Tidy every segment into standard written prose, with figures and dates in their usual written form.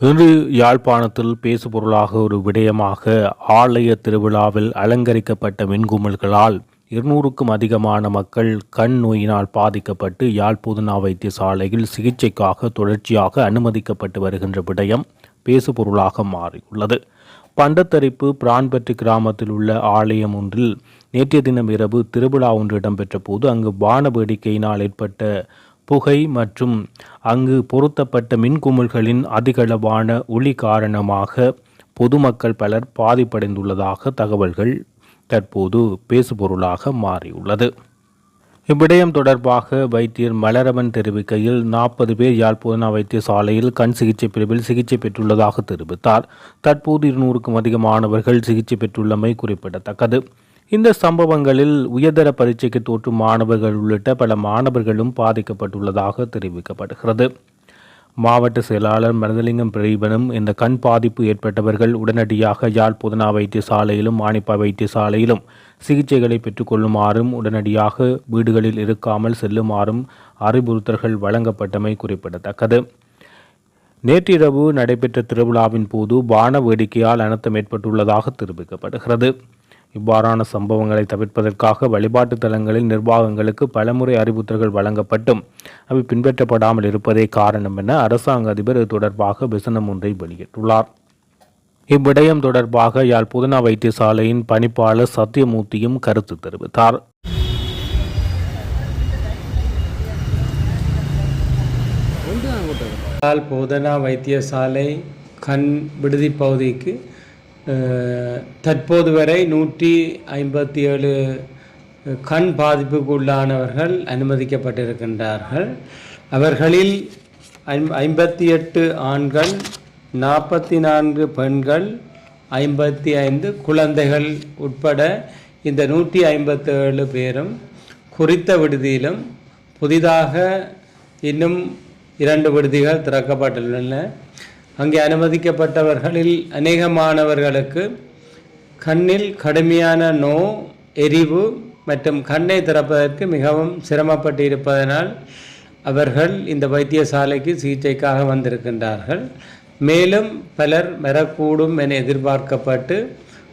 இன்று யாழ்ப்பாணத்தில் பேசுபொருளாக ஒரு விடயமாக ஆலய திருவிழாவில் அலங்கரிக்கப்பட்ட மின்குமிழ்களால் 200க்கும் அதிகமான மக்கள் கண் நோயினால் பாதிக்கப்பட்டு யாழ் போதனா வைத்தியசாலையில் சிகிச்சைக்காக தொடர்ச்சியாக அனுமதிக்கப்பட்டு வருகின்ற விடயம் பேசுபொருளாக மாறியுள்ளது. பண்டத்தரிப்பு பிரான்பற்றி கிராமத்தில் உள்ள ஆலயம் ஒன்றில் நேற்றைய தினம் இரவு திருவிழா ஒன்று இடம்பெற்ற போது அங்கு வான வேடிக்கையினால் ஏற்பட்ட புகை மற்றும் அங்கு பொருத்தப்பட்ட மின்குமிழ்களின் அதிகளவான ஒளி காரணமாக பொதுமக்கள் பலர் பாதிப்படைந்துள்ளதாக தகவல்கள் தற்போது பேசுபொருளாக மாறியுள்ளது. இவ்விடயம் தொடர்பாக வைத்தியர் மலரவன் தெரிவிக்கையில் 40 பேர் யாழ் போதனா வைத்தியசாலையில் கண் சிகிச்சை பிரிவில் சிகிச்சை பெற்றுள்ளதாக தெரிவித்தார். தற்போது 200க்கும் அதிகமானவர்கள் சிகிச்சை பெற்றுள்ளமை குறிப்பிடத்தக்கது. இந்த சம்பவங்களில் உயர்தர பரீட்சைக்கு தோற்றும் மாணவர்கள் உள்ளிட்ட பல மாணவர்களும் பாதிக்கப்பட்டுள்ளதாக தெரிவிக்கப்படுகிறது. மாவட்ட செயலாளர் மருதலிங்கம் பிரதீபனும் இந்த கண் பாதிப்பு ஏற்பட்டவர்கள் உடனடியாக யாழ் போதனா வைத்தியசாலையிலும் மானிப்பா வைத்தியசாலையிலும் சிகிச்சைகளை பெற்றுக்கொள்ளுமாறும் உடனடியாக வீடுகளில் இருக்காமல் செல்லுமாறும் அறிவுறுத்தல்கள் வழங்கப்பட்டமை குறிப்பிடத்தக்கது. நேற்றிரவு நடைபெற்ற திருவிழாவின் போது வான வேடிக்கையால் அனர்த்தம் ஏற்பட்டுள்ளதாக தெரிவிக்கப்படுகிறது. இவ்வாறான சம்பவங்களை தவிர்ப்பதற்காக வழிபாட்டு தலங்களில் நிர்வாகங்களுக்கு பலமுறை அறிவுறுத்தல்கள் வழங்கப்பட்டும் அவை பின்பற்றப்படாமல் இருப்பதே காரணம் என அரசாங்க அதிபர் இது தொடர்பாக விசனம் ஒன்றை வெளியிட்டுள்ளார். இவ்விடயம் தொடர்பாக யாழ் போதனா வைத்தியசாலையின் பணிப்பாளர் சத்தியமூர்த்தியும் கருத்து தெரிவித்தார். யாழ் போதனா வைத்தியசாலை கண் விடுதி பகுதிக்கு தற்போது வரை 157 கண் பாதிப்புக்கு உள்ளானவர்கள் அனுமதிக்கப்பட்டிருக்கின்றார்கள். அவர்களில் 58 ஆண்கள், 44 பெண்கள், 55 குழந்தைகள் உட்பட இந்த 157 பேரும் குறித்த விடுதியிலும் புதிதாக இன்னும் 2 விடுதிகள் திறக்கப்பட்டுள்ளன. அங்கே அனுமதிக்கப்பட்டவர்களில் அநேகமானவர்களுக்கு கண்ணில் கடுமையான எரிவு மற்றும் கண்ணை திறப்பதற்கு மிகவும் சிரமப்பட்டு இருப்பதனால் அவர்கள் இந்த வைத்தியசாலைக்கு சிகிச்சைக்காக வந்திருக்கின்றார்கள். மேலும் பலர் வரக்கூடும் என எதிர்பார்க்கப்பட்டு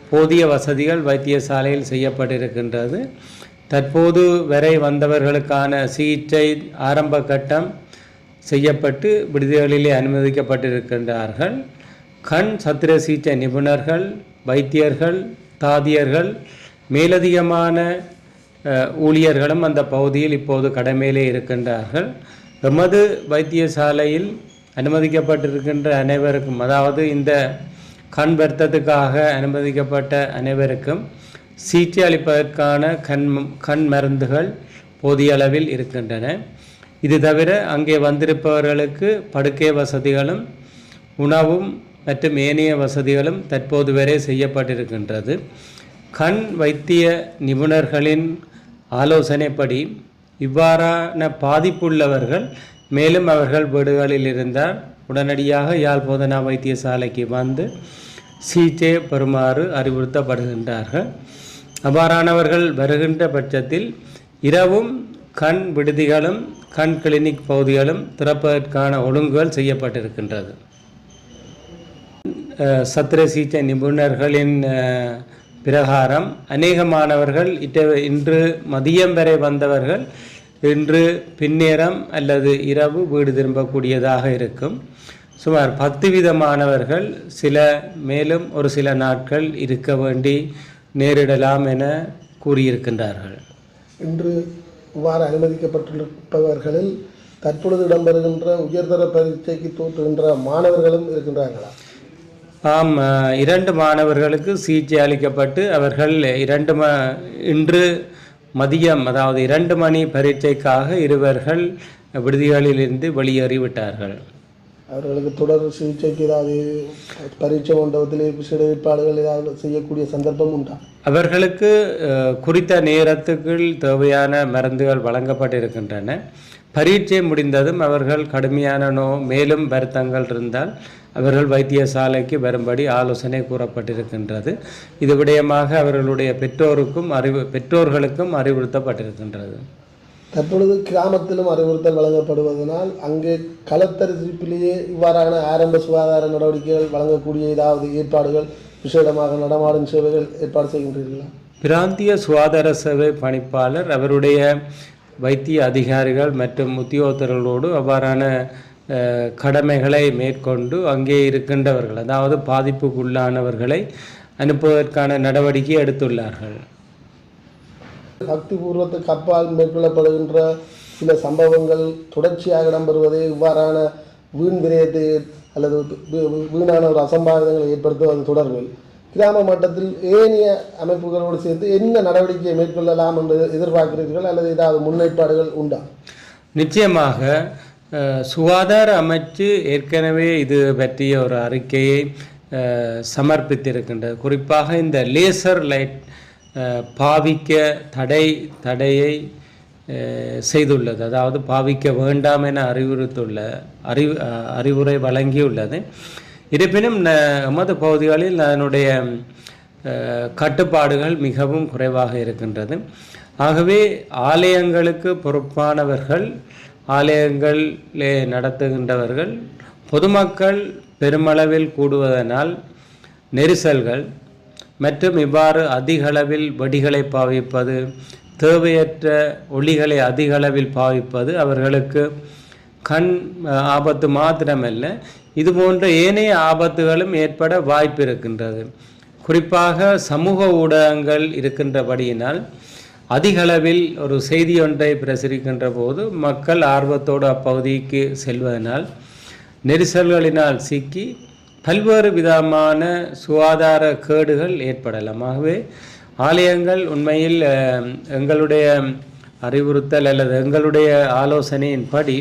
போதிய வசதிகள் வைத்தியசாலையில் செய்யப்பட்டிருக்கின்றது. தற்போது வரை வந்தவர்களுக்கான சிகிச்சை ஆரம்ப கட்டம் செய்யப்பட்டு விடுதிகளிலே அனுமதிக்கப்பட்டிருக்கின்றார்கள். கண் சத்திர சிகிச்சை நிபுணர்கள், வைத்தியர்கள், தாதியர்கள், மேலதிகமான ஊழியர்களும் அந்த பகுதியில் இப்போது கடமையிலே இருக்கின்றார்கள். எமது வைத்தியசாலையில் அனுமதிக்கப்பட்டிருக்கின்ற அனைவருக்கும், அதாவது இந்த கண் வருத்தத்துக்காக அனுமதிக்கப்பட்ட அனைவருக்கும் சிகிச்சை அளிப்பதற்கான கண் மருந்துகள் போதிய அளவில் இருக்கின்றன. இது தவிர அங்கே வந்திருப்பவர்களுக்கு படுக்கை வசதிகளும் உணவும் மற்றும் ஏனைய வசதிகளும் தற்போது வரை செய்யப்பட்டிருக்கின்றது. கண் வைத்திய நிபுணர்களின் ஆலோசனைப்படி இவ்வாறான பாதிப்புள்ளவர்கள் மேலும் அவர்கள் வீடுகளில் இருந்தால் உடனடியாக யாழ் போதனா வைத்தியசாலைக்கு வந்து சிகிச்சை பெறுமாறு அறிவுறுத்தப்படுகின்றார்கள். அவ்வாறானவர்கள் வருகின்ற பட்சத்தில் இரவும் கண் விடுதிகளும் கண் கிளினிக் பகுதிகளும் திறப்பதற்கான ஒழுங்குகள் செய்யப்பட்டிருக்கின்றது. சத்திர சிகிச்சை நிபுணர்களின் பிரகாரம் அநேகமானவர்கள் இன்று மதியம் வரை வந்தவர்கள் இன்று பின்னேரம் அல்லது இரவு வீடு திரும்பக்கூடியதாக இருக்கும். சுமார் 10 விதமானவர்கள் மேலும் ஒரு சில நாட்கள் இருக்க வேண்டி நேரிடலாம் என கூறியிருக்கின்றார்கள். இன்று இவ்வாறு அனுமதிக்கப்பட்டிருப்பவர்களில் தற்பொழுது இடம்பெறுகின்ற உயர்தர பரீட்சைக்கு தோற்றுகின்ற மாணவர்களும் இருக்கின்றார்களா? ஆம், 2 மாணவர்களுக்கு சிகிச்சை அளிக்கப்பட்டு அவர்கள் இன்று மதியம், அதாவது 2 மணி பரீட்சைக்காக இருவர்கள் விடுதிகளிலிருந்து வெளியேறிவிட்டார்கள். அவர்களுக்கு தொடர் சிகிச்சைக்கு ஏதாவது பரீட்சை மண்டபத்திலே விசேட ஏற்பாடுகள் ஏதாவது செய்யக்கூடிய சந்தர்ப்பம் உண்டா? அவர்களுக்கு குறித்த நேரத்துக்குள் தேவையான மருந்துகள் வழங்கப்பட்டிருக்கின்றன. பரீட்சை முடிந்ததும் அவர்கள் கடுமையான மேலும் வருத்தங்கள் இருந்தால் அவர்கள் வைத்தியசாலைக்கு வரும்படி ஆலோசனை கூறப்பட்டிருக்கின்றது. இது விடயமாக அவர்களுடைய பெற்றோர்களுக்கும் அறிவுறுத்தப்பட்டிருக்கின்றது. தற்பொழுது கிராமத்திலும் அறிவுறுத்தல் வழங்கப்படுவதனால் அங்கே களத்தரிசிப்பிலேயே இவ்வாறான ஆரம்ப சுகாதார நடவடிக்கைகள் வழங்கக்கூடிய ஏதாவது ஏற்பாடுகள் விசேடமாக நடமாடும் சேவைகள் ஏற்பாடு செய்கின்றீர்களா? பிராந்திய சுகாதார சேவை பணிப்பாளர் அவருடைய வைத்திய அதிகாரிகள் மற்றும் உத்தியோகத்தர்களோடு அவ்வாறான கடமைகளை மேற்கொண்டு அங்கே இருக்கின்றவர்கள், அதாவது பாதிப்புக்குள்ளானவர்களை அனுப்புவதற்கான நடவடிக்கை எடுத்துள்ளார்கள். சக்தி பூர்வத்துக்கு அப்பால் மேற்கொள்ளப்படுகின்ற சில சம்பவங்கள் தொடர்ச்சியாக இடம்பெறுவதே இவ்வாறான வீண் விரயத்தை அல்லது வீணான ஒரு அசம்பாவிதங்களை ஏற்படுத்துவது தொடர்பில் கிராம மட்டத்தில் ஏனைய அமைப்புகளோடு சேர்த்து என்ன நடவடிக்கையை மேற்கொள்ளலாம் என்று எதிர்பார்க்கிறீர்கள் அல்லது ஏதாவது முன்னேற்பாடுகள் உண்டா? நிச்சயமாக சுகாதார அமைச்சு ஏற்கனவே இது பற்றிய ஒரு அறிக்கையை சமர்ப்பித்திருக்கின்றது. குறிப்பாக இந்த லேசர் லைட் பாவிக்க தடையை செய்துள்ளது, அதாவது பாவிக்க வேண்டாம் என அறிவுரை வழங்கியுள்ளது. இருப்பினும் எமது பகுதிகளில் அதனுடைய கட்டுப்பாடுகள் மிகவும் குறைவாக இருக்கின்றது. ஆகவே ஆலயங்களுக்கு பொறுப்பானவர்கள், ஆலயங்களிலே நடத்துகின்றவர்கள், பொதுமக்கள் பெருமளவில் கூடுவதனால் நெரிசல்கள் மற்றும் இவ்வாறு அதிகளவில் வெடிகளை பாவிப்பது, தேவையற்ற ஒளிகளை அதிகளவில் பாவிப்பது அவர்களுக்கு கண் ஆபத்து மாத்திரமல்ல, இதுபோன்ற ஏனைய ஆபத்துகளும் ஏற்பட வாய்ப்பு இருக்கின்றது. குறிப்பாக சமூக ஊடகங்கள் இருக்கின்றபடியினால் அதிகளவில் ஒரு செய்தி ஒன்றை பிரசுரிக்கின்ற போது மக்கள் ஆர்வத்தோடு அப்பகுதிக்கு செல்வதனால் நெரிசல்களினால் சிக்கி பல்வேறு விதமான சுகாதார கேடுகள் ஏற்படலாம். ஆகவே ஆலயங்கள் உண்மையில் எங்களுடைய அறிவுறுத்தல் அல்லது எங்களுடைய ஆலோசனையின்படி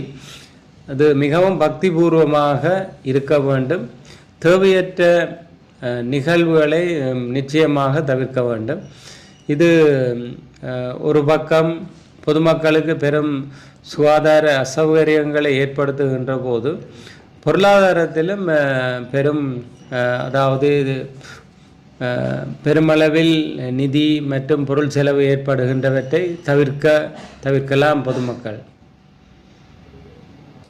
அது மிகவும் பக்திபூர்வமாக இருக்க வேண்டும். தேவையற்ற நிகழ்வுகளை நிச்சயமாக தவிர்க்க வேண்டும். இது ஒரு பக்கம் பொதுமக்களுக்கு பெரும் சுகாதார அசௌகரியங்களை ஏற்படுத்துகின்ற போது பொருளாதாரத்திலும் பெரும் அதாவது பெருமளவில் நிதி மற்றும் பொருள் செலவு ஏற்படுகின்றவற்றை தவிர்க்கலாம் பொதுமக்கள்.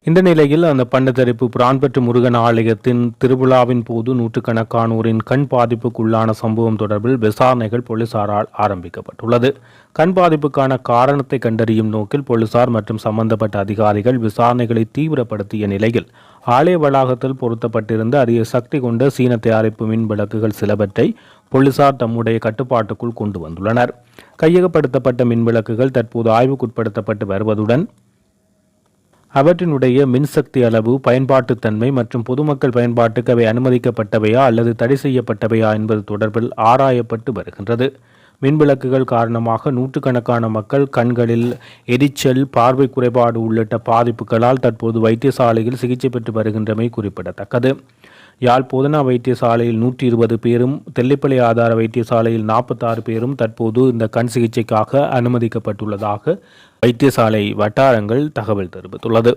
இந்த நிலையில் அந்த பண்டத்தரிப்பு பிரான்பற்று முருகன் ஆலயத்தின் திருவிழாவின் போது நூற்றுக்கணக்கானோரின் கண் பாதிப்புக்குள்ளான சம்பவம் தொடர்பில் விசாரணைகள் போலீசாரால் ஆரம்பிக்கப்பட்டுள்ளது. கண் பாதிப்புக்கான காரணத்தை கண்டறியும் நோக்கில் போலீசார் மற்றும் சம்பந்தப்பட்ட அதிகாரிகள் விசாரணைகளை தீவிரப்படுத்திய நிலையில் ஆலய வளாகத்தில் பொருத்தப்பட்டிருந்த அதிக சக்தி கொண்ட சீன தயாரிப்பு மின் விளக்குகள் சிலவற்றை போலீசார் தம்முடைய கட்டுப்பாட்டுக்குள் கொண்டு வந்துள்ளனர். கையகப்படுத்தப்பட்ட மின் விளக்குகள் தற்போது ஆய்வுக்குட்படுத்தப்பட்டு வருவதுடன் அவற்றினுடைய மின்சக்தி அளவு, பயன்பாட்டுத்தன்மை மற்றும் பொதுமக்கள் பயன்பாட்டுக்கு அவை அனுமதிக்கப்பட்டவையா அல்லது தடை செய்யப்பட்டவையா என்பது தொடர்பில் ஆராயப்பட்டு வருகின்றது. மின்விளக்குகள் காரணமாக நூற்றுக்கணக்கான மக்கள் கண்களில் எரிச்சல், பார்வை குறைபாடு உள்ளிட்ட பாதிப்புகளால் தற்போது வைத்தியசாலையில் சிகிச்சை பெற்று வருகின்றமை குறிப்பிடத்தக்கது. யாழ் போதனா வைத்தியசாலையில் 120 பேரும், தெல்லிப்பளை ஆதார வைத்தியசாலையில் 46 பேரும் தற்போது இந்த கண் சிகிச்சைக்காக அனுமதிக்கப்பட்டுள்ளதாக வைத்தியசாலை வட்டாரங்கள் தகவல் தெரிவித்துள்ளது.